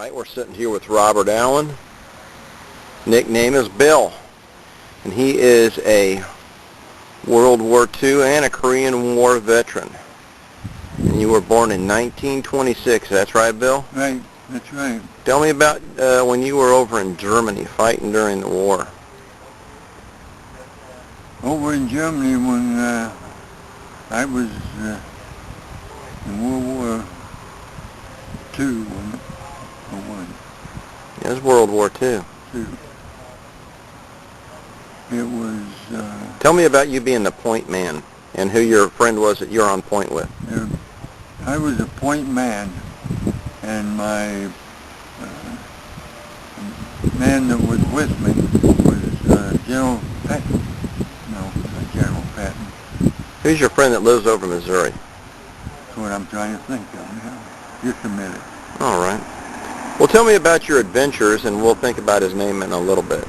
Alright, we're sitting here with Robert Allen. Nickname is Bill. And he is a World War II and a Korean War veteran. And you were born in 1926, that's right, Bill? Right, that's right. Tell me about when you were over in Germany fighting during the war. Over in Germany when I was in World War II or one. It was World War II. It was... Tell me about you being the point man and who your friend was that you're on point with. I was a point man, and my man that was with me was General Patton. No, not General Patton. Who's your friend that lives over in Missouri? That's what I'm trying to think of now. Just a minute. All right. Well, tell me about your adventures, and we'll think about his name in a little bit.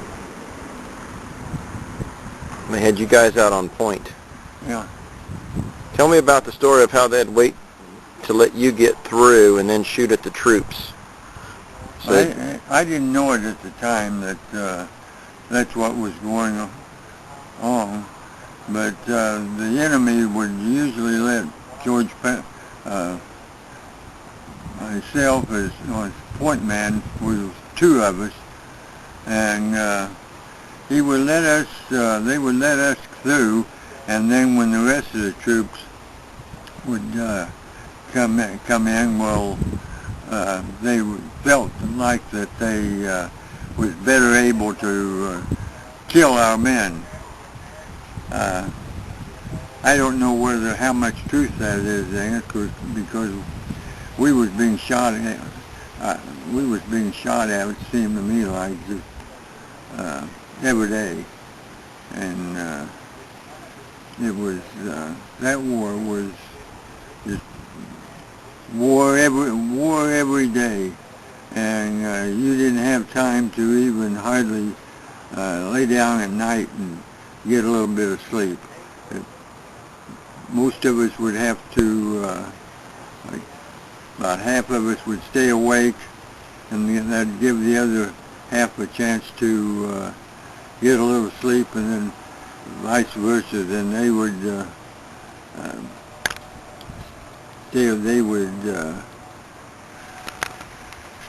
They had you guys out on point. Yeah. Tell me about the story of how they'd wait to let you get through and then shoot at the troops. So I didn't know it at the time that that's what was going on, but the enemy would usually let George myself as point man, we were two of us, and he would let us, they would let us through, and then when the rest of the troops would come in, well, they felt like that they was better able to kill our men. I don't know how much truth that is in it, because we was being shot at. It seemed to me like just every day, and it was that war was just war every day, and you didn't have time to even hardly lay down at night and get a little bit of sleep. Most of us would have to, like about half of us would stay awake, and that'd give the other half a chance to get a little sleep, and then vice versa. Then they would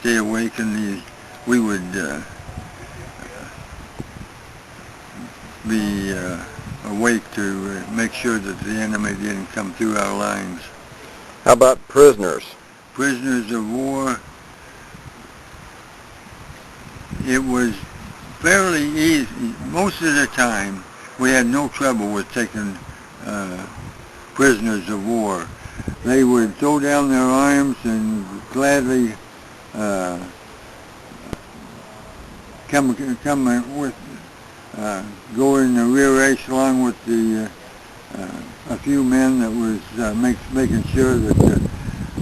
stay awake, and we would be awake to make sure that the enemy didn't come through our lines. how about prisoners? Prisoners of war, it was fairly easy. Most of the time, we had no trouble with taking prisoners of war. They would throw down their arms and gladly go in the rear race along with a few men that was making sure that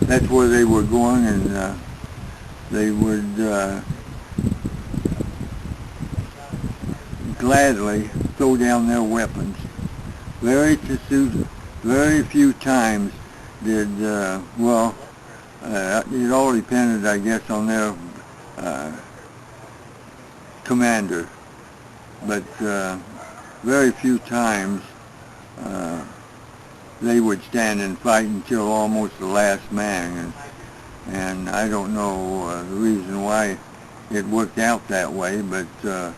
that's where they were going, and they would gladly throw down their weapons. Very few times did, it all depended, I guess, on their commander, but very few times they would stand and fight until almost the last man, and I don't know the reason why it worked out that way, but there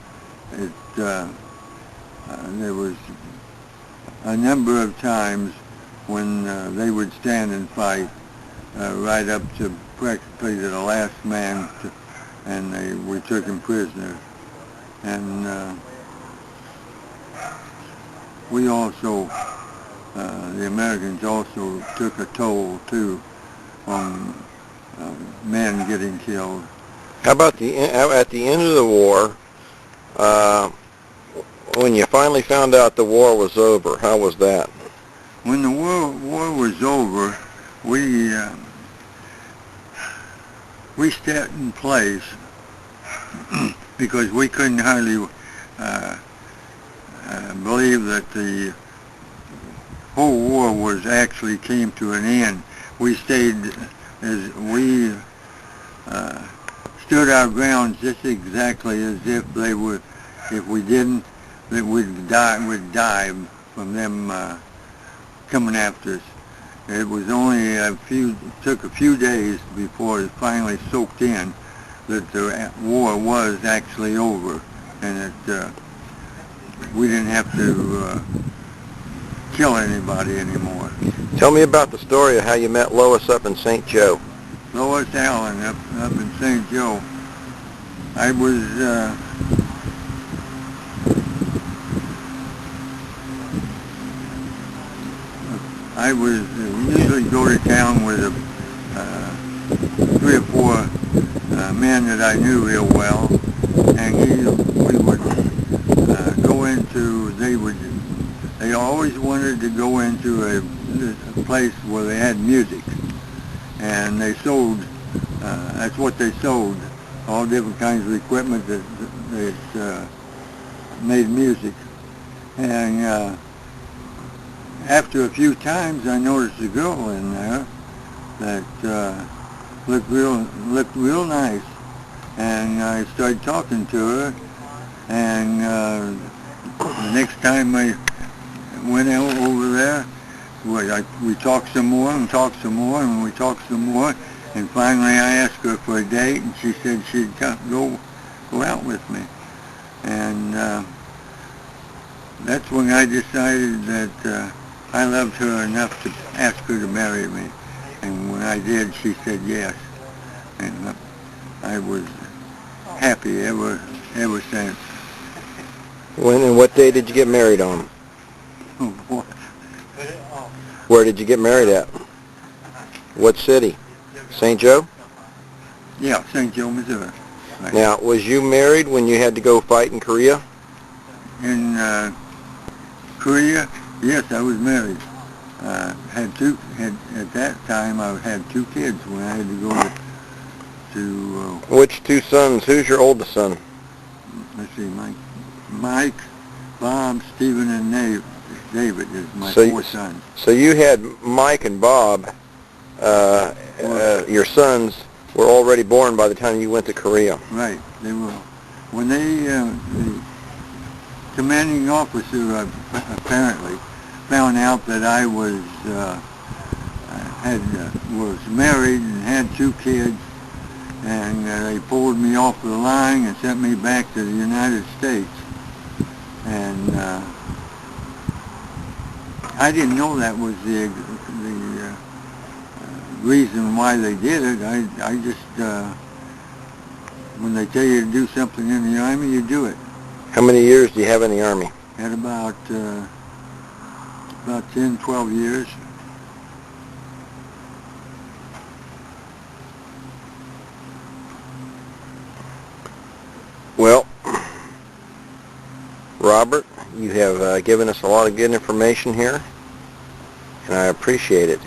was a number of times when they would stand and fight right up to practically to the last man, and we took him prisoner. And we also, the Americans also took a toll too on men getting killed. How about at the end of the war, when you finally found out the war was over? How was that? When the war was over, we sat in place because we couldn't hardly believe that the whole war actually came to an end. We stayed stood our ground just exactly as if they were, if we didn't, that we'd die from them coming after us. It was only took a few days before it finally soaked in that the war was actually over, and that we didn't have to kill anybody anymore. Tell me about the story of how you met Lois up in St. Joe. Lois Allen up in St. Joe. I was usually go to town with 3 or 4 men that I knew real well, and we would go into. They always wanted to go into a place where they had music, and they sold. That's what they sold. All different kinds of equipment that made music, and after a few times, I noticed a girl in there that looked real nice, and I started talking to her. And the next time I went over there, we talked some more, and we talked some more, and finally I asked her for a date, and she said she'd go out with me, and that's when I decided that I loved her enough to ask her to marry me. And when I did, she said yes. And I was happy ever since. When and what day did you get married on? Oh, boy. Where did you get married at? What city? St. Joe? Yeah, St. Joe, Missouri. Right. Now, was you married when you had to go fight in Korea? In Korea? Yes, I was married. At that time I had 2 kids when I had to go to Which 2 sons? Who's your oldest son? let's see, Mike, Bob, Stephen, and David is my 4 sons. So you had Mike and Bob, your sons were already born by the time you went to Korea. Right, they were. When the commanding officer apparently found out that I was married and had 2 kids, and they pulled me off the line and sent me back to the United States. And I didn't know that was the reason why they did it. I just when they tell you to do something in the Army, you do it. How many years do you have in the Army? Had about 10, 12 years. Well, Robert, you have given us a lot of good information here, and I appreciate it.